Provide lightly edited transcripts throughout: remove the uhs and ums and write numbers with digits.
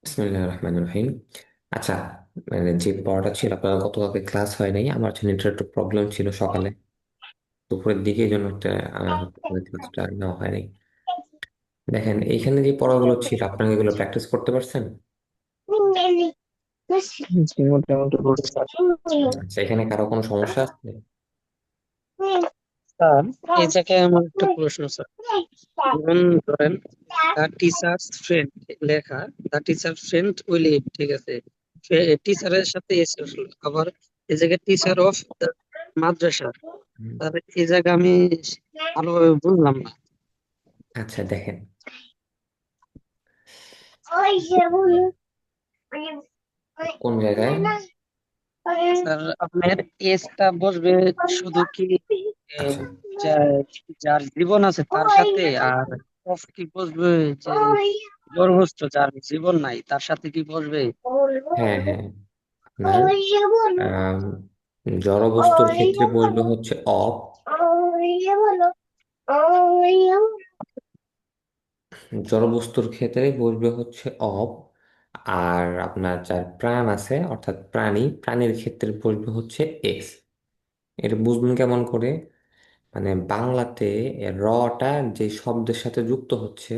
বিসমিল্লাহ রহমান রহিম। আচ্ছা, যে পড়াটা ছিল আপনার গতকালকে ক্লাস হয় নাই, আমার হচ্ছে নেটের একটু প্রবলেম ছিল সকালে, দুপুরের দিকে এই জন্য একটা ক্লাসটা নেওয়া হয় নাই। দেখেন এইখানে যে পড়াগুলো ছিল আপনাকে এগুলো প্র্যাকটিস করতে পারছেন? জি, মোটামুটি করতে পারি। আচ্ছা, এখানে কারো কোনো সমস্যা আছে? স্যার, এই জায়গায় আমার একটা প্রশ্ন স্যার। যেমন ধরেন, দ্য টিচার্স ফ্রেন্ড লেখা, দ্য টিচার ফ্রেন্ড উইল ইট, ঠিক আছে, টিচারের সাথে এসে আসলো। আবার এই জায়গায় টিচার অফ মাদ্রাসা, হুম। তার এই জায়গা আমি ভালোভাবে বুঝলাম না। আচ্ছা দেখেন, কোন জায়গায়? স্যার, আপনার এসটা বসবে শুধু কি এ, আচ্ছা, যা- যার জীবন আছে তার সাথে, আর অফ কি বসবে যে গর্ভস্থ যার জীবন নাই তার সাথে কি বসবে? হ্যাঁ হ্যাঁ, আপনার আম, জড় বস্তুর ক্ষেত্রে বলবে হচ্ছে অফ, জড়বস্তুর ক্ষেত্রে বসবে হচ্ছে অব। আর আপনার যার প্রাণ আছে অর্থাৎ প্রাণীর ক্ষেত্রে বসবে হচ্ছে এক্স। এটা বুঝবেন কেমন করে? মানে বাংলাতে রটা যে শব্দের সাথে যুক্ত হচ্ছে,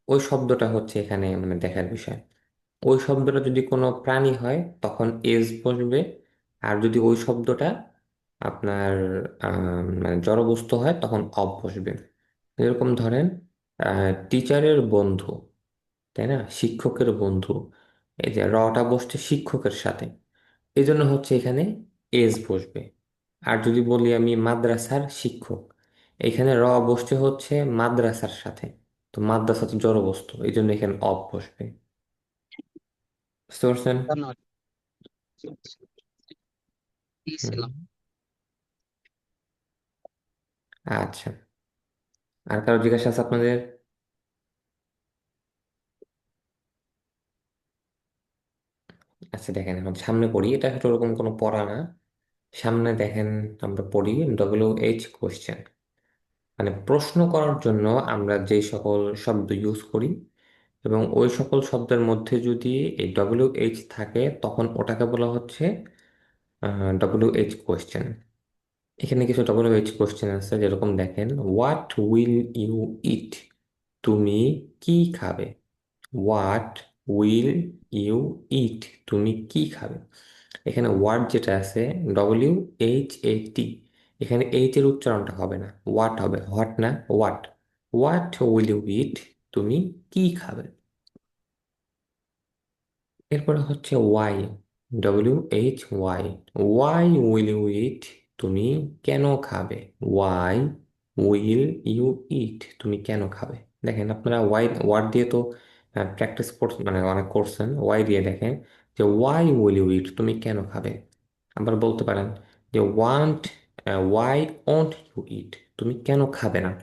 ওই শব্দটা হচ্ছে এখানে মানে দেখার বিষয়। ওই শব্দটা যদি কোনো প্রাণী হয় তখন এস বসবে। আর যদি ওই শব্দটা আপনার মানে জড়বস্তু হয় তখন অব বসবে। এরকম ধরেন টিচারের বন্ধু, তাই না, শিক্ষকের বন্ধু, এই যে রটা বসছে শিক্ষকের সাথে, এই জন্য হচ্ছে এখানে এস বসবে। আর যদি বলি আমি মাদ্রাসার শিক্ষক, এখানে বসছে হচ্ছে মাদ্রাসার সাথে, তো মাদ্রাসা তো জড় বস্তু, এই জন্য এখানে অফ বসবে। বুঝতে পারছেন? ধন্যবাদ। হুম। দিয়েছিলাম। আচ্ছা, আর কারো জিজ্ঞাসা আছে আপনাদের? আচ্ছা দেখেন, এখন সামনে পড়ি, এটা হয়তো ওরকম কোনো পড়া না। সামনে দেখেন, আমরা পড়ি WH কোশ্চেন, মানে প্রশ্ন করার জন্য আমরা যে সকল শব্দ ইউজ করি, এবং ওই সকল শব্দের মধ্যে যদি এই WH থাকে তখন ওটাকে বলা হচ্ছে WH কোশ্চেন। এখানে কিছু WH কোশ্চেন আছে, যেরকম দেখেন, হোয়াট উইল ইউ ইট? তুমি কি খাবে? What will you eat? তুমি কি খাবে? এখানে ওয়ার্ড যেটা আছে, WHAT, এখানে এইচ এর উচ্চারণটা হবে না, হোয়াট হবে, হোয়াট না, what. What will you eat? তুমি কি খাবে? এরপরে হচ্ছে why, WHY, why will you eat? তুমি কেন খাবে? Why will you eat? তুমি কেন খাবে? দেখেন আপনারা ওয়াই ওয়ার্ড দিয়ে তো প্র্যাকটিস করছেন, মানে অনেক করছেন। ওয়াই দিয়ে দেখেন যে ওয়াই উইল ইউ ইট, তুমি কেন খাবে। আবার বলতে পারেন যে ওয়াই ওন্ট ইউ ইট? তুমি কেন খাবে না।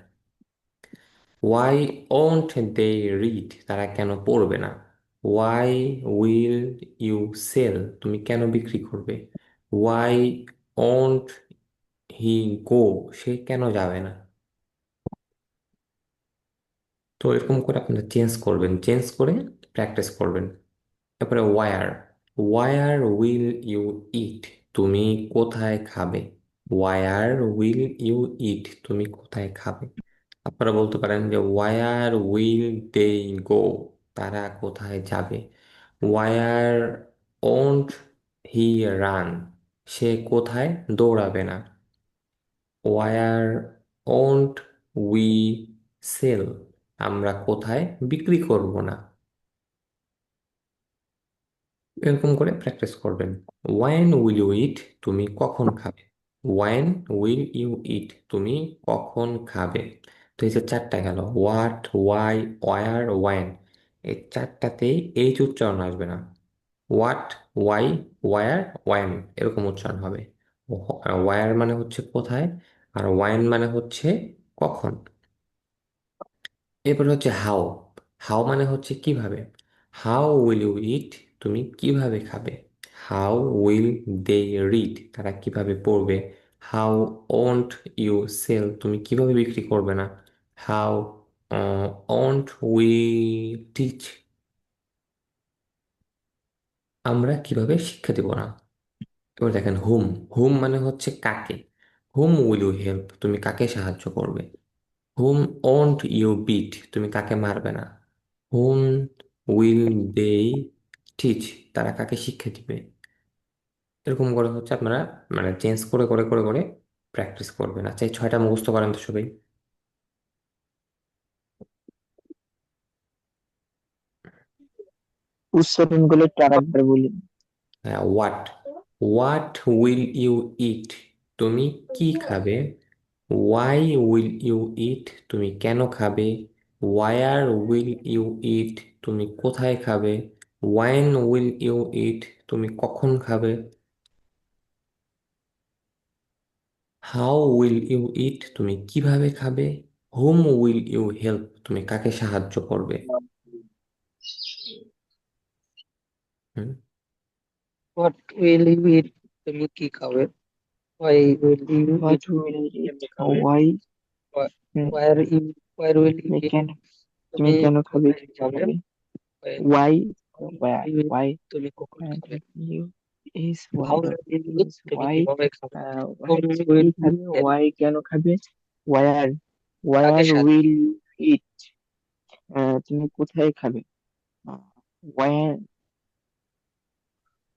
Why won't they read? তারা কেন পড়বে না। Why will you sell? তুমি কেন বিক্রি করবে। ওয়াই ওন্ট হি গো? সে কেন যাবে না। তো এরকম করে আপনারা চেঞ্জ করবেন, চেঞ্জ করে প্র্যাকটিস করবেন। তারপরে war, war will you eat? তুমি কোথায় খাবে। War will you eat? তুমি কোথায় খাবে। আপনারা বলতে পারেন যে ওয়ার উইল দে গো? তারা কোথায় যাবে। Where won't he run? সে কোথায় দৌড়াবে না। Where won't we sell? আমরা কোথায় বিক্রি করব না। এরকম করে প্র্যাকটিস করবেন। When will you eat? তুমি কখন খাবে। When will you eat? তুমি কখন খাবে। তো এই যে চারটা গেল, হোয়াট, ওয়াই, ওয়ার, ওয়েন, এই চারটাতেই এইচ উচ্চারণ আসবে না। হোয়াট, ওয়াই, ওয়ার, ওয়েন এরকম উচ্চারণ হবে। ওয়ার মানে হচ্ছে কোথায়, আর ওয়েন মানে হচ্ছে কখন। এরপর হচ্ছে হাউ, হাউ মানে হচ্ছে কিভাবে। How will you eat? তুমি কিভাবে খাবে। How will they read? তারা কিভাবে পড়বে। How won't you sell? তুমি কিভাবে বিক্রি করবে না। How won't we teach? আমরা কিভাবে শিক্ষা দিব না। এবার দেখেন হুম, হুম মানে হচ্ছে কাকে। হুম উইল ইউ হেল্প, তুমি কাকে সাহায্য করবে। হুম ওন্ট ইউ বিট, তুমি কাকে মারবে না। হুম উইল দে টিচ, তারা কাকে শিক্ষা দিবে। এরকম করে হচ্ছে আপনারা মানে চেঞ্জ করে করে করে করে প্র্যাকটিস করবেন। আচ্ছা এই ছয়টা মুখস্থ করেন তো সবাই। উচ্চারণগুলো একটু আরেকবার বলি। হ্যাঁ, what, what will you eat, তুমি কি খাবে। ওয়াই উইল ইউ ইট, তুমি কেন খাবে। ওয়ার উইল ইউ ইট, তুমি কোথায় খাবে। ওয়াইন উইল ইউ ইট, তুমি কখন খাবে। হাউ উইল ইউ ইট, তুমি কিভাবে খাবে। হুম উইল ইউ হেল্প, তুমি কাকে সাহায্য করবে। Hmm, what will you eat, তুমি কি খাবে। Why will you what eat, will eat, কেমনে খাবে। Why, where you where will you তুমি ইট, কেন, তুমি তুমি কেন খাবে, কোথায় কিভাবে খাবে। খাবে। Why why, will you eat, why, তুমি কখন খাবে। You is why how not will you eat, is তুমি ওয়াই। কিভাবে খাবে। হুম হোয়াট কি উইল ইউ খাবে, হেল্প, ওয়াই কেন খাবে। ওয়ার, কাকে ওয়ার সাহায্য। উইল ইট, তুমি কোথায় খাবে। One,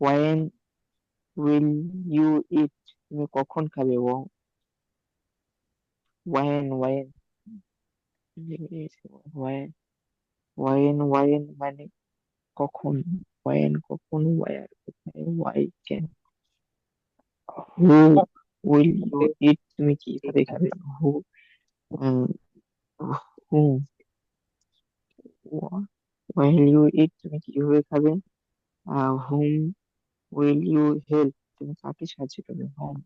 one will you eat, তুমি কখন খাবে। ওয়ান, ওয়ান, ওয়ান, ওয়ান মানে কখন। ওয়ান কখন, ওয়ার কোথায়, ওয়াই কেন। হু উইল ইউ ইট, তুমি কিভাবে খাবে। হু, হু উইল ইউ ইট, তুমি কিভাবে খাবে। হুম উইল ইউ হেল্প, তুমি কাকে সাহায্য করবে। হোম,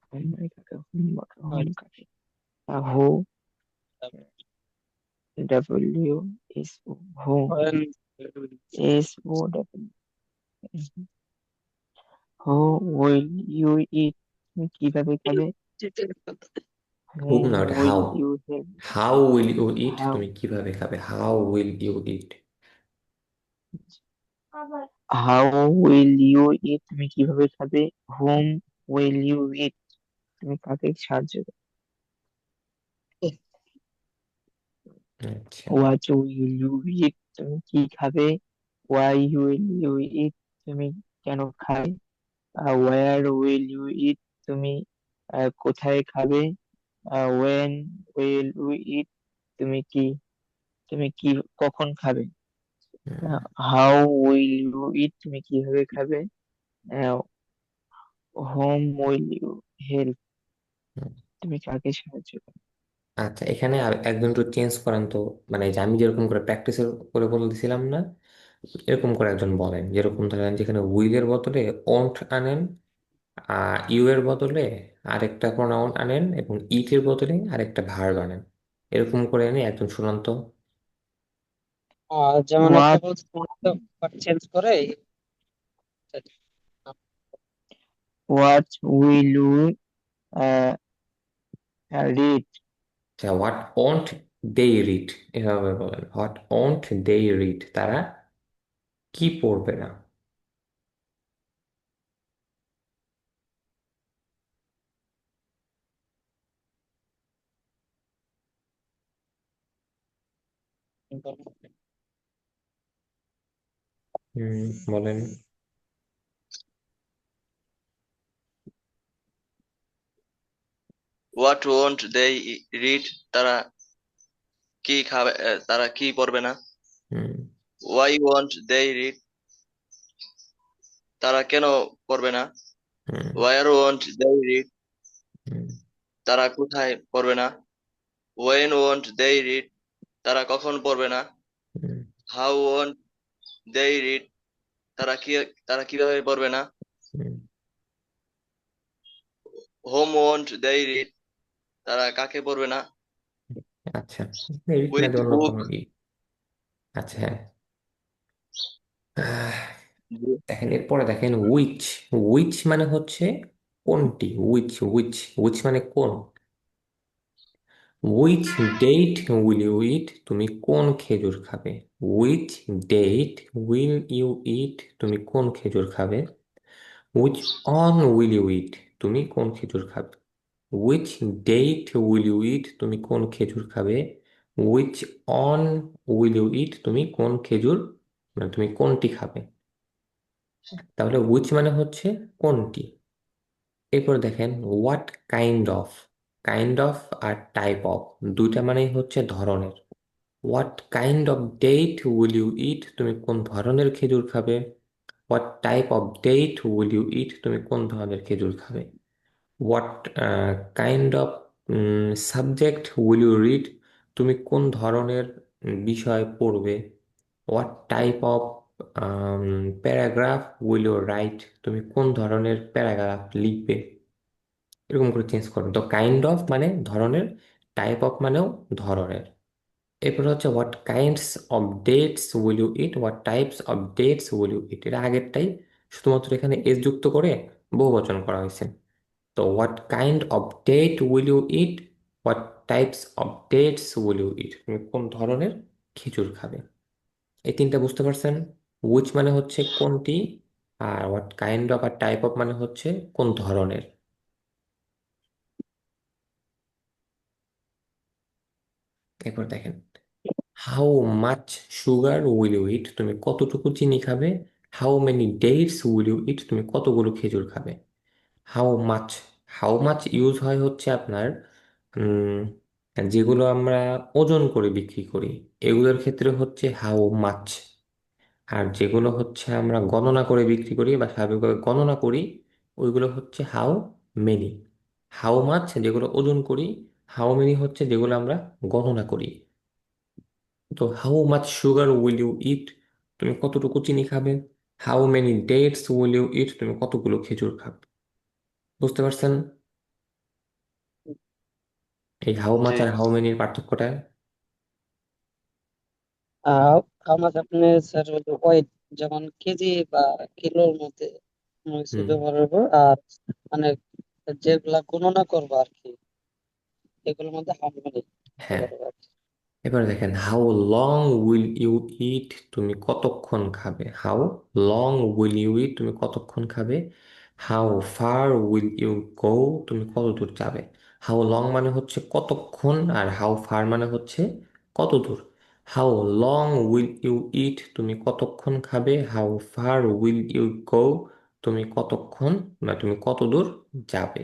হোম মানে কাকে, হোম কাকে। Who W S O, whom, S O W. Who will you eat, তুমি কিভাবে খাবে। হুম হুম না, ওটা will how. You help. How will you eat, how, তুমি কিভাবে খাবে। How will you eat. How will you eat, তুমি কিভাবে খাবে। হুম উইল ইউ ইট, তুমি কাকে সাহায্য করবে। আচ্ছা। হোয়াট উইল ইউ ইট, তুমি কি খাবে। ওয়াই উইল ইউ ইট, তুমি কেন খাবে। ওয়ার উইল ইউ ইট, তুমি কোথায় খাবে। ওয়েন উইল ইউ ইট, তুমি কি, তুমি কি কখন খাবে। হুম, হাউ উইল ইউ ইট, তুমি কিভাবে খাবে। হোম উইল ইউ হেল্প, হুম। তুমি কাকে সাহায্য করবে। আচ্ছা এখানে আর একজন একটু চেঞ্জ করেন তো। মানে এই যে আমি যেরকম করে প্র্যাকটিস করে বলে দিছিলাম না, এরকম করে একজন বলেন। যেরকম ধরেন যেখানে উইলের বদলে ওন্ট আনেন, ইউ এর বদলে আরেকটা প্রোনাউন আনেন, এবং ইট এর বদলে আরেকটা ভার্ব আনেন। এরকম করে এনে একজন শুনান তো। যেমন একটা হোয়াট, বলছে চেঞ্জ করে। হোয়াট উইল ইউ রিড, আচ্ছা, হোয়াট ওন্ট দে রিড, এভাবে বলেন। হোয়াট ওন্ট দে রিড, তারা কি পড়বে না। বলেন। হোয়াট ওয়ন্ট দে রিড, তারা কি খাবে, তারা কি পড়বে না। হুম, ওয়াই ওয়ন্ট দে রিড, তারা কেন পড়বে না। হুম, ওয়ার ওয়ন্ট দে রিড, হুম, তারা কোথায় পড়বে না। ওয়েন ওয়ন্ট দে রিড, তারা কখন পড়বে না। হুম, হাউ ওয়ন্ট দে রিড, তারা কি, তারা কিভাবে পড়বে না। হুম। হোম ওয়ন্ট দে রিড, তারা কাকে পড়বে না। আচ্ছা, রিড না উইথ দিয়ে অন্য বুক, কোনো আচ্ছা হ্যাঁ। আহ, দেখেন এরপরে দেখেন উইচ। উইচ মানে হচ্ছে কোনটি। উইচ উইচ উইচ মানে কোন। Which date will you eat, তুমি কোন খেজুর খাবে? Which date will you eat, তুমি কোন খেজুর খাবে? Which on will you eat, তুমি কোন খেজুর খাবে? Which date will you eat, তুমি কোন খেজুর খাবে? Which on will you eat, তুমি কোন খেজুর, মানে তুমি কোনটি খাবে? তাহলে উইচ মানে হচ্ছে কোনটি। এরপর দেখেন what kind of, kind of আর টাইপ অফ দুইটা মানেই হচ্ছে ধরনের। What kind of date will you eat, তুমি কোন ধরনের খেজুর খাবে? What type of date will you eat, তুমি কোন ধরনের খেজুর খাবে? What kind of subject will you read, তুমি কোন ধরনের বিষয় পড়বে? What type of paragraph will you write, তুমি কোন ধরনের প্যারাগ্রাফ লিখবে? এরকম করে চেঞ্জ করবে। তো কাইন্ড অফ মানে ধরনের, টাইপ অফ মানেও ধরনের। এরপর হচ্ছে what kinds of dates will you eat, what types of dates will you eat, এটা আগেরটাই, শুধুমাত্র এখানে এস যুক্ত করে বহুবচন করা হয়েছে। তো what kind of date will you eat, what types of dates will you eat, তুমি কোন ধরনের খেজুর খাবে? এই তিনটা বুঝতে পারছেন? উইচ মানে হচ্ছে কোনটি, আর হোয়াট কাইন্ড অফ আর টাইপ অফ মানে হচ্ছে কোন ধরনের। এরপর দেখেন how much sugar will you eat, তুমি কতটুকু চিনি খাবে? How many dates will you eat, তুমি কতগুলো খেজুর খাবে? How much, how much use হয় হচ্ছে আপনার উম, যেগুলো আমরা ওজন করে বিক্রি করি এগুলোর ক্ষেত্রে হচ্ছে হাউ মাচ। আর যেগুলো হচ্ছে আমরা গণনা করে বিক্রি করি বা স্বাভাবিকভাবে গণনা করি ওইগুলো হচ্ছে হাউ মেনি। হাউ মাচ যেগুলো ওজন করি, হাউ মেনি হচ্ছে যেগুলো আমরা গণনা করি। তো how much sugar will you eat, তুমি কতটুকু চিনি খাবে? How many dates will you eat, তুমি কতগুলো খেজুর খাবে? বুঝতে পারছেন এই হাউ জি। মাচ আর হাউ মেনির পার্থক্যটা? আমার আপনি স্যার ওয়েট, যেমন কেজি বা কিলোর মধ্যে কোনো কিছু হুম, ব্যবহার করবো, আর মানে যেগুলা গণনা করবো আর কি, এগুলোর মধ্যে হার মানে হ্যাঁ। ব্যবহার করবো আর কি। এবার দেখেন how long will you eat, তুমি কতক্ষণ খাবে? How long will you eat, তুমি কতক্ষণ খাবে? How far will you go, তুমি কত দূর যাবে? হাউ লং মানে হচ্ছে কতক্ষণ, আর হাউ ফার মানে হচ্ছে কত দূর। How long will you eat, তুমি কতক্ষণ খাবে? How far will you go, তুমি কতক্ষণ বা তুমি কত দূর যাবে?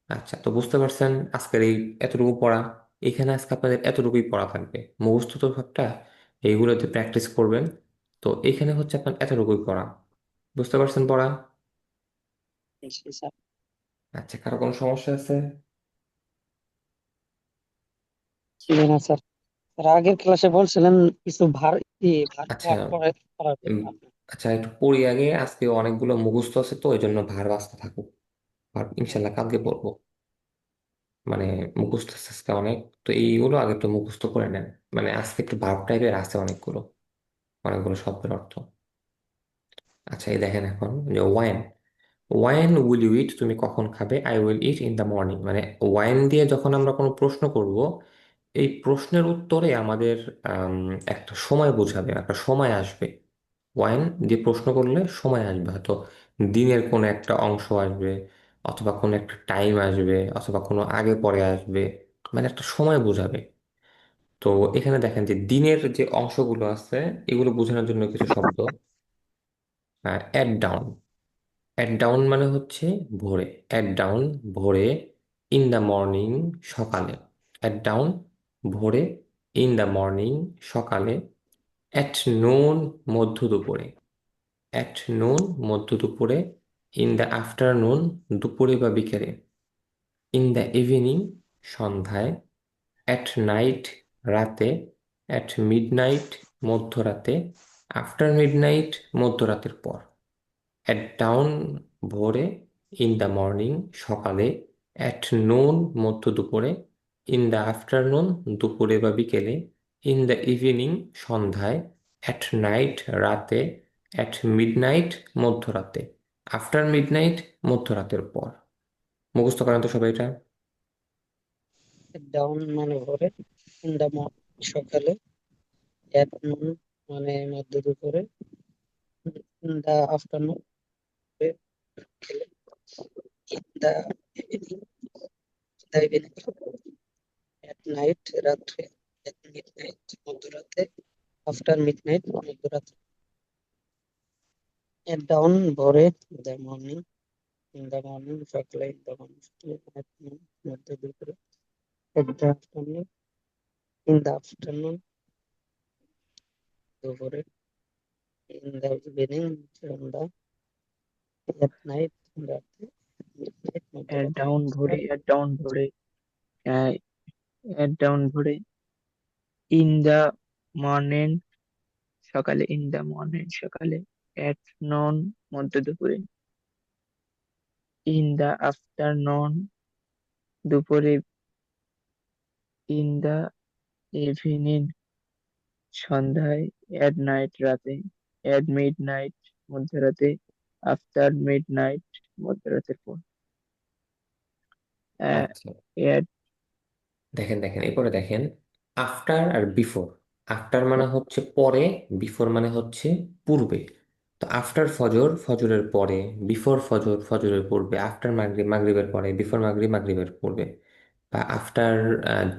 আচ্ছা, তো বুঝতে পারছেন আজকের এই এতটুকু পড়া, এখানে আজকে আপনাদের এতটুকুই পড়া থাকবে মুখস্থ তো সবটা, এইগুলোতে প্র্যাকটিস করবেন। তো এখানে হচ্ছে আপনার এতটুকুই পড়া, বুঝতে পারছেন পড়া? জি স্যার। আচ্ছা, কারো কোনো সমস্যা আছে? জি না স্যার, স্যার আগের ক্লাসে বলছিলেন কিছু ভার আচ্ছা। পাঠ করে করাবেন উম, আপনি। আচ্ছা, একটু পড়ি আগে, আজকে অনেকগুলো মুখস্থ আছে তো এই জন্য ভার বাঁচতে থাকুক। আর ইনশাল্লাহ কালকে পড়বো, মানে মুখস্থ আছে আজকে অনেক, তো এইগুলো আগে তো মুখস্থ করে নেন। মানে আজকে একটু ভার্ব টাইপের আছে অনেকগুলো, অনেকগুলো শব্দের অর্থ। আচ্ছা, এই দেখেন এখন যে wine, wine will you eat, তুমি কখন খাবে? I will eat in the morning, মানে ওয়াইন দিয়ে যখন আমরা কোনো প্রশ্ন করব এই প্রশ্নের উত্তরে আমাদের আম, একটা সময় বোঝাবে, একটা সময় আসবে। ওয়াইন দিয়ে প্রশ্ন করলে সময় আসবে, হয়তো দিনের কোনো একটা অংশ আসবে, অথবা কোনো একটা টাইম আসবে, অথবা কোনো আগে পরে আসবে, মানে একটা সময় বোঝাবে। তো এখানে দেখেন যে দিনের যে অংশগুলো আছে এগুলো বোঝানোর জন্য কিছু শব্দ। অ্যাট ডাউন, অ্যাট ডাউন মানে হচ্ছে ভোরে, অ্যাট ডাউন ভোরে, ইন দ্য মর্নিং সকালে। অ্যাট ডাউন ভোরে, ইন দ্য মর্নিং সকালে, অ্যাট নুন মধ্য দুপুরে, অ্যাট নুন মধ্য দুপুরে, ইন দ্য আফটারনুন দুপুরে বা বিকেলে, ইন দ্য ইভিনিং সন্ধ্যায়, অ্যাট নাইট রাতে, অ্যাট মিডনাইট মধ্যরাতে, আফটার মিডনাইট মধ্যরাতের পর। অ্যাট ডাউন ভোরে, ইন দ্য মর্নিং সকালে, অ্যাট নুন মধ্য দুপুরে, ইন দ্য আফটারনুন দুপুরে বা বিকেলে, ইন দ্য ইভিনিং সন্ধ্যায়, অ্যাট নাইট রাতে, অ্যাট মিডনাইট মধ্যরাতে, আফটার মিডনাইট মধ্যরাতের পর। মুখস্থ করেন তো সবাই এটা। ডাউন মানে ভোরে, ইন দা সকালে, এট নুন মানে মধ্য দুপুরে, ইন দা আফটারনুন বিকেলে, in the evening the evening, at night রাত্রে, এট মিড নাইট মধ্যরাতে, আফটার মিড নাইট মধ্যরাতে, এট ডাউন ভোরে, the morning, in the morning সকালে, ইন দা মর্নিং সকালে, এট নুন মধ্য দুপুরে, at the afternoon, in the afternoon দুপুরে, in the evening সন্ধ্যা, এট নাইট রাতে, মিড নাইট এট মধ্যরাতে, ডাউন ভোরে, এট ডাউন ভোরে, এট ডাউন ভোরে, ইন দা মর্নিং সকালে, ইন দা মর্নিং সকালে, এট নন মধ্য দুপুরে, ইন দা আফটারনুন দুপুরে, ইন দা ইভিনিং সন্ধ্যায়, এট নাইট রাতে, এট মিড নাইট মধ্যরাতে, আফটার মিড নাইট মধ্যরাতের পর, আচ্ছা, এট দেখেন দেখেন এরপরে দেখেন আফটার আর বিফোর। আফটার মানে হচ্ছে পরে, বিফোর মানে হচ্ছে পূর্বে। তো আফটার ফজর ফজরের পরে, বিফোর ফজর ফজরের পূর্বে, আফটার মাগরিব মাগরিবের পরে, বিফোর মাগরিব মাগরিবের পূর্বে, বা আফটার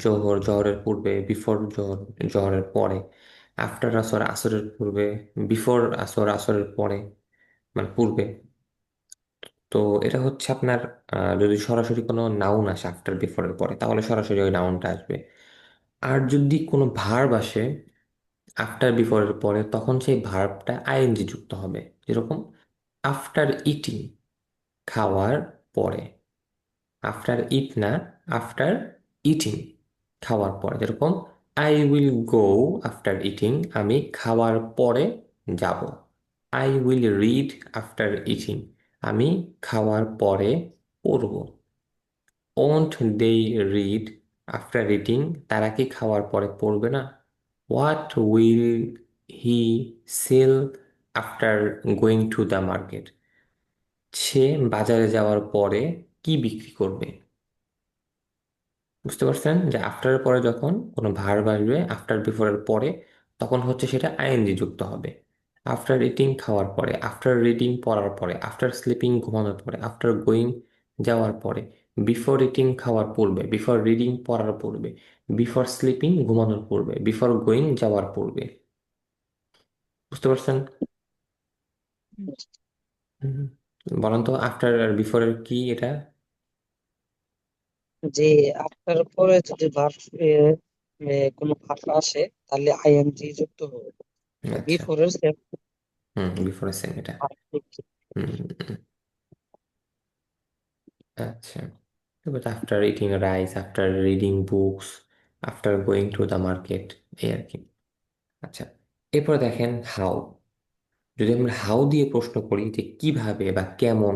জোহর জোহরের পূর্বে, বিফোর জোহর জোহরের পরে, আফটার আসর আসরের পূর্বে, বিফোর আসর আসরের পরে, মানে পূর্বে। তো এটা হচ্ছে আপনার যদি সরাসরি কোনো নাউন আসে আফটার বিফোরের পরে, তাহলে সরাসরি ওই নাউনটা আসবে। আর যদি কোনো ভার্ব আসে আফটার বিফোরের পরে, তখন সেই ভার্বটা আইএনজি যুক্ত হবে। যেরকম আফটার ইটিং, খাওয়ার পরে। আফটার ইট না, আফটার ইটিং, খাওয়ার পরে। যেরকম I will go after eating, আমি খাওয়ার পরে যাব। I will read after eating, আমি খাওয়ার পরে পড়ব। Won't they read after reading, তারা কি খাওয়ার পরে পড়বে না? What will he sell after going to the market, সে বাজারে যাওয়ার পরে কি বিক্রি করবে? বুঝতে পারছেন যে আফটারের পরে যখন কোনো ভার্ব আসবে আফটার বিফোরের পরে, তখন হচ্ছে সেটা আইএনজি যুক্ত হবে। আফটার ইটিং খাওয়ার পরে, আফটার রিডিং পড়ার পরে, আফটার স্লিপিং ঘুমানোর পরে, আফটার গোয়িং যাওয়ার পরে, বিফোর ইটিং খাওয়ার পূর্বে, বিফোর রিডিং পড়ার পূর্বে, বিফোর স্লিপিং ঘুমানোর পূর্বে, বিফোর গোয়িং যাওয়ার পূর্বে। বুঝতে পারছেন? হুম। বলেন তো আফটার আর বিফোরের কি এটা? যে আফটার পরে যদি ভার্ব কোনো ভার্ব আসে তাহলে আইএনজি যুক্ত হবে, আচ্ছা, বিফোর এর সেম বিফোরের সেম এটা। ভার্ব। হুম। আচ্ছা, but after eating rice, after reading books, after going to the market, এই আর কি। আচ্ছা, এরপরে দেখেন হাউ। যদি আমরা হাউ দিয়ে প্রশ্ন করি যে কিভাবে বা কেমন,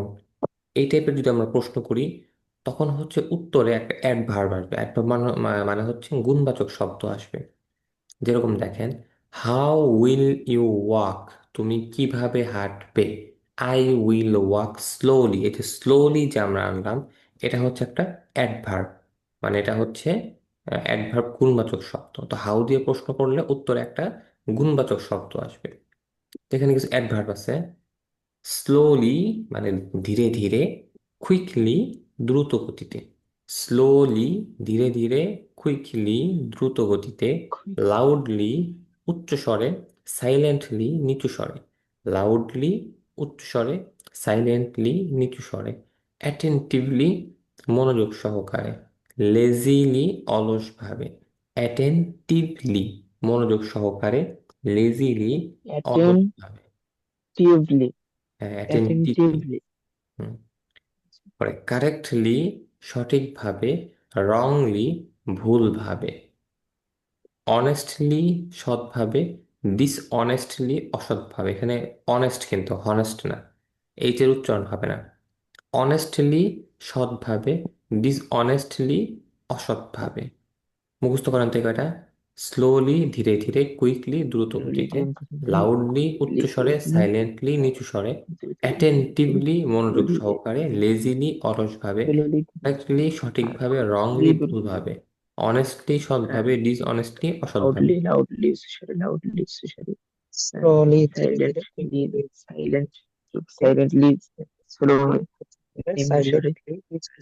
এই টাইপের যদি আমরা প্রশ্ন করি, তখন হচ্ছে উত্তরে একটা অ্যাডভার্ব আসবে। অ্যাডভার্ব মানে মানে হচ্ছে গুণবাচক শব্দ আসবে। যেরকম দেখেন হাউ উইল ইউ ওয়াক, তুমি কিভাবে হাঁটবে? আই উইল ওয়াক স্লোলি, এই যে স্লোলি যে আমরা আনলাম, এটা হচ্ছে একটা অ্যাডভার্ব। মানে এটা হচ্ছে অ্যাডভার্ব গুণবাচক শব্দ। তো হাউ দিয়ে প্রশ্ন করলে উত্তরে একটা গুণবাচক শব্দ আসবে। তো এখানে কিছু অ্যাডভার্ব আছে। স্লোলি মানে ধীরে ধীরে, কুইকলি দ্রুত গতিতে। স্লোলি ধীরে ধীরে, কুইকলি দ্রুত গতিতে, লাউডলি উচ্চ স্বরে, সাইলেন্টলি নিচু স্বরে। লাউডলি উচ্চ স্বরে, সাইলেন্টলি নিচু স্বরে, অ্যাটেন্টিভলি মনোযোগ সহকারে, লেজিলি অলসভাবে। অ্যাটেন্টিভলি মনোযোগ সহকারে, লেজিলি অলসভাবে। অ্যাটেনটিভলি, হ্যাঁ, অ্যাটেন্টিভলি। অ্যাটেনটিভলি, পরে কারেক্টলি সঠিকভাবে, রংলি ভুলভাবে, অনেস্টলি সৎভাবে, ডিসঅনেস্টলি অসৎভাবে। এখানে অনেস্ট কিন্তু হনেস্ট না, এইচের উচ্চারণ হবে না। অনেস্টলি সৎভাবে, ডিসঅনেস্টলি অসৎভাবে। মুখস্থ করেন তো এটা। স্লোলি ধীরে ধীরে, কুইকলি দ্রুত গতিতে, লাউডলি উচ্চস্বরে, কুইকলি, সাইলেন্টলি নিচু স্বরে, অ্যাটেন্টিভলি মনোযোগ সহকারে, লেজিলি অলসভাবে, কারেক্টলি সঠিকভাবে, রংলি ভুলভাবে, অনেস্টলি সৎভাবে, ডিসঅনেস্টলি অসৎভাবে। লাউডলি উচ্চস্বরে স্লোলি ধীরে ধীরে সাইলেন্টলি সাইলেন্ট সাইলেন্টলি স্লোলি নিম্নস্বরে সাইলেন্টলি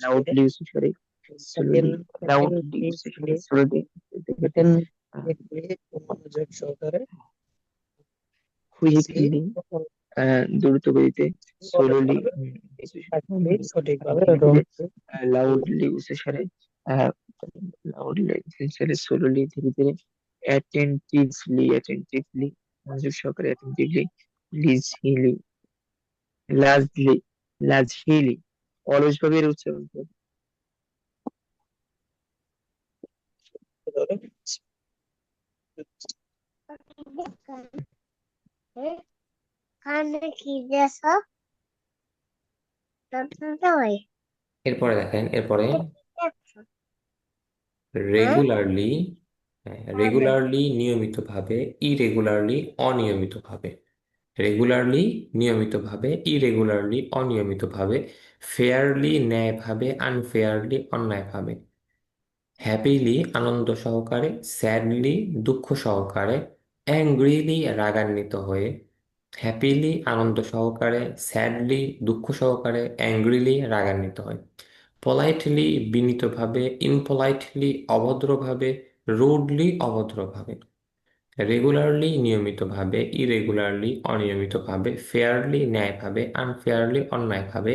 লাউডলি উচ্চস্বরে স্লোলি লাউডলি উচ্চস্বরে স্লোলি ধীরে ধীরে মনোযোগ সহকারে স্লি কুইকলি দ্রুত গতিতে স্লোলি সঠিকভাবে ধীরে ধীরে রোল লাউডলি উচ্চস্বরে লাউডলি উচ্চস্বরে স্লোলি ধীরে ধীরে অ্যাটেন্টিভলি মনোযোগ সহকারে অ্যাটেন্টিভলি লিজহিলি লাজলি লাজহিলি অলসভাবে এর উচ্চারণ করবে। ধরে কানে কি দেশ নয় এরপরে দেখেন, এরপরে হ্যাঁ রেগুলারলি, রেগুলারলি নিয়মিতভাবে, ইরেগুলারলি অনিয়মিতভাবে, রেগুলারলি নিয়মিতভাবে, ইরেগুলারলি অনিয়মিতভাবে, ফেয়ারলি ন্যায়ভাবে, আনফেয়ারলি অন্যায়ভাবে, হ্যাপিলি আনন্দ সহকারে, স্যাডলি দুঃখ সহকারে, অ্যাংগ্রিলি রাগান্বিত হয়ে, হ্যাপিলি আনন্দ সহকারে, স্যাডলি দুঃখ সহকারে, অ্যাংগ্রিলি রাগান্বিত হয়, পোলাইটলি বিনীতভাবে, ইনপোলাইটলি অভদ্রভাবে, রুডলি অভদ্রভাবে, রেগুলারলি নিয়মিতভাবে, ইরেগুলারলি অনিয়মিতভাবে, ফেয়ারলি ন্যায়ভাবে, আনফেয়ারলি অন্যায়ভাবে,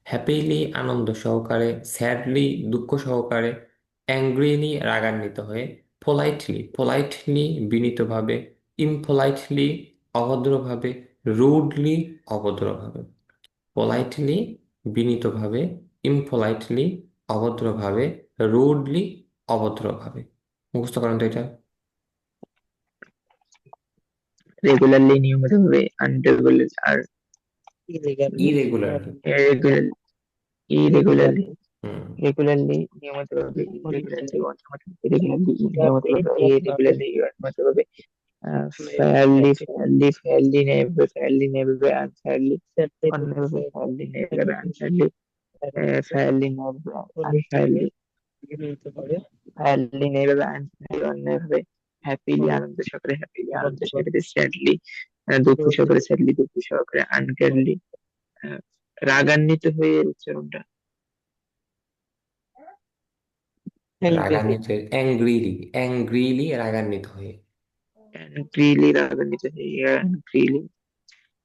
হ্যাপিলি আনন্দ সহকারে, স্যাডলি দুঃখ সহকারে, অ্যাংগ্রিলি রাগান্বিত হয়ে, পোলাইটলি বিনীতভাবে, ইমপোলাইটলি অভদ্রভাবে, রুডলি অভদ্রভাবে, পোলাইটলি বিনীতভাবে, ইমপোলাইটলি অভদ্রভাবে, রুডলি অভদ্রভাবে। মুখস্থ করেন তো এটা। রেগুলারলি নিয়মিতভাবে আনরেগুলার আর ইলিগালি ইরেগুলারলি। irregular- irregularly হুম রেগুলারলি নিয়মিতভাবে irregularly অনিয়মিতভাবে রেগুলারলি নিয়মিতভাবে irregularly অনিয়মিতভাবে fairly ন্যায়ভাবে unfairly অন্যায়ভাবে fairly ন্যায়ভাবে unfairly fairly ন্যায়ভাবে unfairly বিনীতভাবে fairly ন্যায়ভাবে unfairly অন্যায়ভাবে হ্যাপিলি আনন্দ সহকারে হ্যাপিলি আনন্দ সহকারে স্যাডলি দুঃখ সহকারে স্যাডলি দুঃখ সহকারে আনকেয়ারলি রাগান্বিত হয়ে এর উচ্চারণটা রাগান্বিত হয়ে, অ্যাংগ্রিলি, অ্যাংগ্রিলি রাগান্বিত হয়ে। অ্যানগ্রিলি রাগান্বিত হয়ে অ্যানগ্রিলি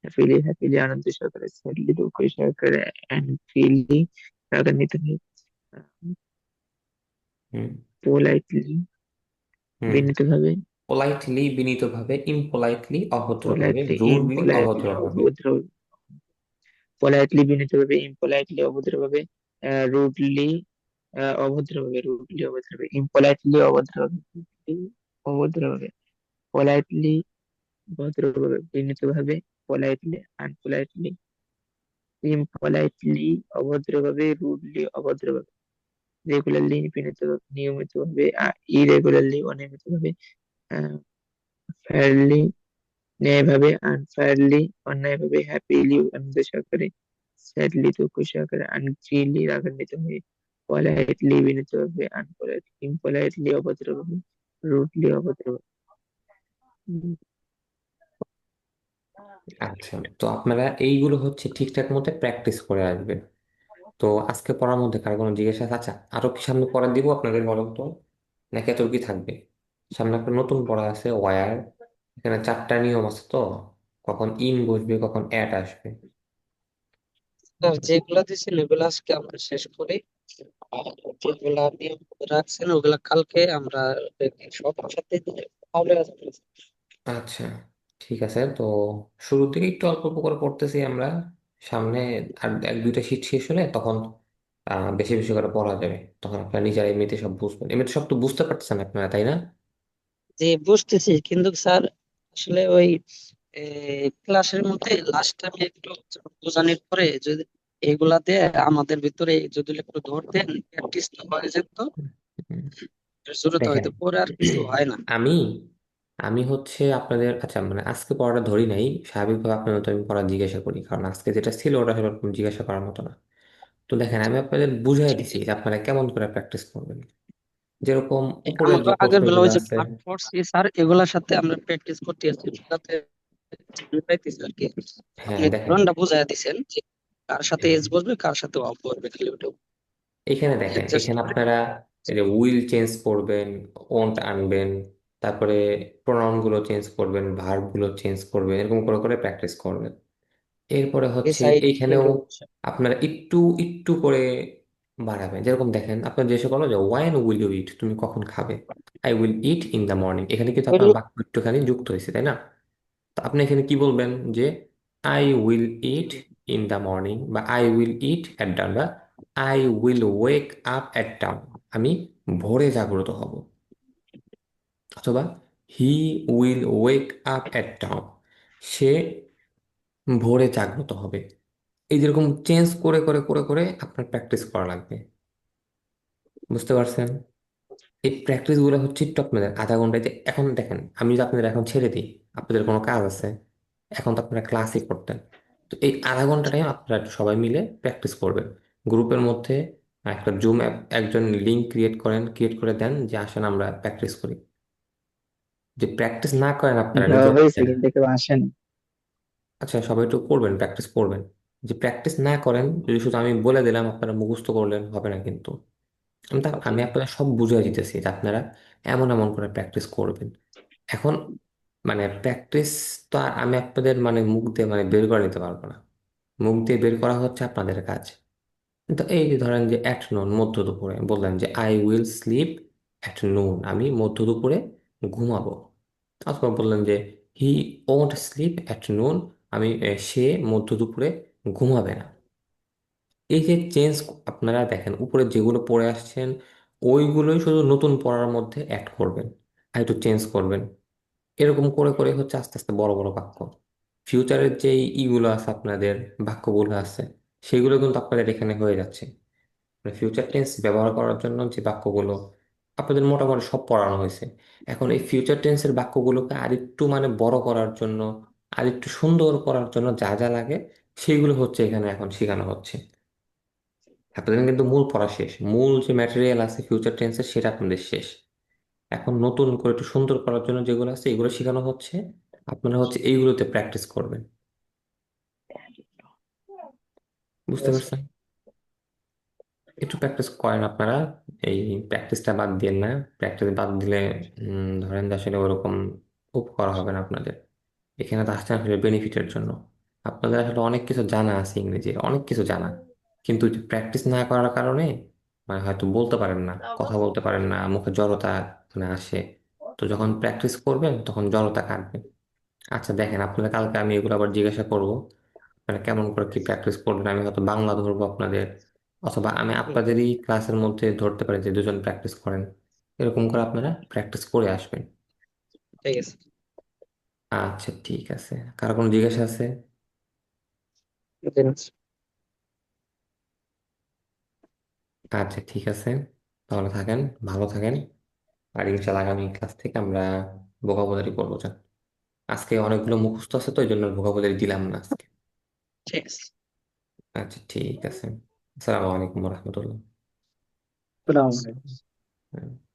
হ্যাপিলি হ্যাপিলি আনন্দ সহকারে স্যাডলি দুঃখ সহকারে অ্যানগ্রিলি রাগান্বিত হয়ে হুম পোলাইটলি হুম বিনীতভাবে পোলাইটলি বিনীতভাবে, ইমপোলাইটলি অভদ্রভাবে, পোলাইটলি রুডলি ইমপোলাইটলি অভদ্রভাবে। অভদ্র পোলাইটলি বিনীতভাবে ইমপোলাইটলি অভদ্রভাবে রুডলি অভদ্রভাবে ইমপোলাইটলি অভদ্রভাবে পোলাইটলি ভদ্রভাবে বিনীতভাবে পোলাইটলি আনপোলাইটলি ইমপোলাইটলি অভদ্রভাবে রুডলি অভদ্রভাবে রেগুলারলি নিয়মিতভাবে ইরেগুলারলি অনিয়মিতভাবে ফেয়ারলি ন্যায়ভাবে আনফেয়ারলি অন্যায়ভাবে হ্যাপিলি আনন্দ সহকারে স্যাডলি দুঃখ সহকারে আনগ্রিলি রাগান্বিত হয়ে পোলাইটলি বিনীতভাবে আনপোলাইটলি ইমপোলাইটলি অভদ্রভাবে রুডলি অভদ্রভাবে উম, আচ্ছা, তো আপনারা এইগুলো হচ্ছে ঠিকঠাক মতো প্র্যাকটিস করে আসবেন। তো আজকে পড়ার মধ্যে কার কোনো জিজ্ঞাসা আছে? আচ্ছা, আরো কি সামনে পড়া দিব আপনাদের, বলেন তো, নাকি এত কি থাকবে? সামনে একটা নতুন পড়া আছে, ওয়ার। এখানে 4টা নিয়ম আছে তো, কখন ইন বসবে, কখন অ্যাট আসবে। স্যার যেগুলা দিয়েছেন এগুলা আজকে আমরা শেষ করি আর যেগুলা নিয়ম রাখছেন ওগুলা কালকে আমরা সব সাথে দিলে তাহলে আচ্ছা, ঠিক আছে। তো শুরুর দিকে একটু অল্প অল্প করে পড়তেছি আমরা। সামনে আর এক দুইটা শীট শেষ হলে তখন বেশি বেশি করে পড়া যাবে। তখন আপনারা নিজেরা এমনিতে সব বুঝবেন, এমনিতে সব তো বুঝতে পারতেছেন আপনারা, তাই না? যে বুঝতেছি কিন্তু স্যার আসলে ওই ক্লাসের মধ্যে লাস্ট টাইমে একটু বোঝানোর পরে যদি এগুলা দিয়ে আমাদের ভিতরে যদি একটু ধরতেন প্র্যাকটিস হয়ে যেত হুম। জোরে দেখেন, হয়তো পরে আর কিছু হয় না। আমি আমি হচ্ছে আপনাদের, আচ্ছা মানে আজকে পড়াটা ধরি নাই, স্বাভাবিকভাবে আপনাদের তো আমি পড়া জিজ্ঞাসা করি, কারণ আজকে যেটা ছিল ওটা সেরকম জিজ্ঞাসা করার মতো না। তো দেখেন, আমি আপনাদের বুঝাই দিছি যে আপনারা কেমন করে প্র্যাকটিস করবেন। যেরকম উপরের আমরা যে আগের বেলা প্রশ্নগুলো ওই যে আছে, পাঠ পড়ছি স্যার, এগুলার সাথে আমরা প্র্যাকটিস করতে আসছি, যাতে পাইতেছি আর কি। হ্যাঁ আপনি দেখেন, ধরনটা বুঝাইয়া দিছেন যে কার সাথে হ্যাঁ এজ বসবে কার সাথে অফ বসবে, খালি ওটা এখানে দেখেন, অ্যাডজাস্ট এখানে করে। আপনারা এই যে উইল চেঞ্জ করবেন, ওন্ট আনবেন, তারপরে প্রোনাউন গুলো চেঞ্জ করবেন, ভার্ব গুলো চেঞ্জ করবেন, এরকম করে করে প্র্যাকটিস করবেন। এরপরে হচ্ছে এসআই এইখানেও আপনারা একটু একটু করে বাড়াবেন। যেরকম দেখেন, আপনার যে সকল যে ওয়াইন উইল ইউ ইট, তুমি কখন খাবে, I will eat in the morning, এখানে কিন্তু আপনার বাক্য একটুখানি যুক্ত হয়েছে, তাই না? তো আপনি এখানে কি বলবেন যে I will eat in the morning, বা I will eat at dawn, বা I will wake up at dawn, আমি ভোরে জাগ্রত হব। অথবা he will wake up at dawn, সে ভোরে জাগ্রত হবে। এই যেরকম চেঞ্জ করে করে করে করে আপনার প্র্যাকটিস করা লাগবে। বুঝতে পারছেন? এই প্র্যাকটিস গুলো হচ্ছে একটু আপনাদের আধা ঘন্টায়, যে এখন দেখেন আমি যদি আপনাদের এখন ছেড়ে দিই, আপনাদের কোনো কাজ আছে, এখন তো আপনারা ক্লাসই করতেন, তো এই আধা ঘন্টা টাইম আপনারা একটু সবাই মিলে প্র্যাকটিস করবেন। গ্রুপের মধ্যে একটা জুম অ্যাপ একজন লিঙ্ক ক্রিয়েট করেন, ক্রিয়েট করে দেন যে আসেন আমরা প্র্যাকটিস করি। যে প্র্যাকটিস না করেন আপনারা দেওয়া নিজেরা হয়েছে নিজেরা, কিন্তু কেউ আসেন। আচ্ছা সবাই একটু করবেন, প্র্যাকটিস করবেন। যে প্র্যাকটিস না করেন, যদি শুধু আমি বলে দিলাম আপনারা মুখস্থ করলেন হবে না কিন্তু। আমি আপনাদের সব বুঝিয়ে দিতেছি যে আপনারা এমন এমন করে প্র্যাকটিস করবেন। এখন মানে প্র্যাকটিস তো আর আমি আপনাদের মানে মুখ দিয়ে মানে বের করে নিতে পারবো না। মুখ দিয়ে বের করা হচ্ছে আপনাদের কাজ। কিন্তু এই যে ধরেন যে অ্যাট নুন, মধ্য দুপুরে বললেন যে I will slip at noon, আমি মধ্য দুপুরে ঘুমাবো। অথবা বললেন যে হি ওন্ট স্লিপ অ্যাট নুন, সে মধ্য দুপুরে ঘুমাবে না। এই যে চেঞ্জ, আপনারা দেখেন উপরে যেগুলো পড়ে আসছেন ওইগুলোই শুধু নতুন পড়ার মধ্যে অ্যাড করবেন, আর একটু চেঞ্জ করবেন। এরকম করে করে হচ্ছে আস্তে আস্তে বড় বড় বাক্য, ফিউচারের যে ইগুলো আছে আপনাদের, বাক্যগুলো আছে, সেগুলো কিন্তু আপনাদের এখানে হয়ে যাচ্ছে। মানে ফিউচার টেন্স ব্যবহার করার জন্য যে বাক্যগুলো আপনাদের মোটামুটি সব পড়ানো হয়েছে। এখন এই ফিউচার টেন্সের বাক্যগুলোকে আরেকটু মানে বড় করার জন্য, আরেকটু সুন্দর করার জন্য যা যা লাগে সেগুলো হচ্ছে এখানে এখন শেখানো হচ্ছে। আপনাদের কিন্তু মূল পড়া শেষ, মূল যে ম্যাটেরিয়াল আছে ফিউচার টেন্সের সেটা আপনাদের শেষ। এখন নতুন করে একটু সুন্দর করার জন্য যেগুলো আছে এগুলো শেখানো হচ্ছে। আপনারা হচ্ছে এইগুলোতে প্র্যাকটিস করবেন। বুঝতে পারছেন? একটু প্র্যাকটিস করেন আপনারা, এই প্র্যাকটিসটা বাদ দিন না। প্র্যাকটিস বাদ দিলে ধরেন যে আসলে ওরকম উপকার হবে না আপনাদের। এখানে তো আসছেন আসলে বেনিফিটের জন্য। আপনাদের আসলে অনেক কিছু জানা আছে, ইংরেজির অনেক কিছু জানা, কিন্তু প্র্যাকটিস না করার কারণে মানে হয়তো বলতে পারেন না, কথা বলতে পারেন না, মুখে জড়তা মানে আসে। তো যখন প্র্যাকটিস করবেন তখন জড়তা কাটবে। আচ্ছা দেখেন, আপনাদের কালকে আমি এগুলো আবার জিজ্ঞাসা করবো, মানে কেমন করে কি প্র্যাকটিস করবেন। আমি হয়তো বাংলা ধরবো আপনাদের, অথবা আমি আপনাদেরই ক্লাসের মধ্যে ধরতে পারি যে দুজন প্র্যাকটিস করেন। এরকম করে আপনারা প্র্যাকটিস করে আসবেন। ঠিক আছে। আচ্ছা ঠিক আছে, কারো কোনো জিজ্ঞাসা আছে? আচ্ছা ঠিক আছে, তাহলে থাকেন, ভালো থাকেন। আর ইনশাল্লাহ আগামী ক্লাস থেকে আমরা ভোকাবুলারি করবো। যান, আজকে অনেকগুলো মুখস্থ আছে তো এই জন্য ভোকাবুলারি দিলাম না আজকে। ঠিক আছে। আচ্ছা ঠিক আছে, আসসালামু আলাইকুম রহমতুল্লাহ। আসসালামু আলাইকুম।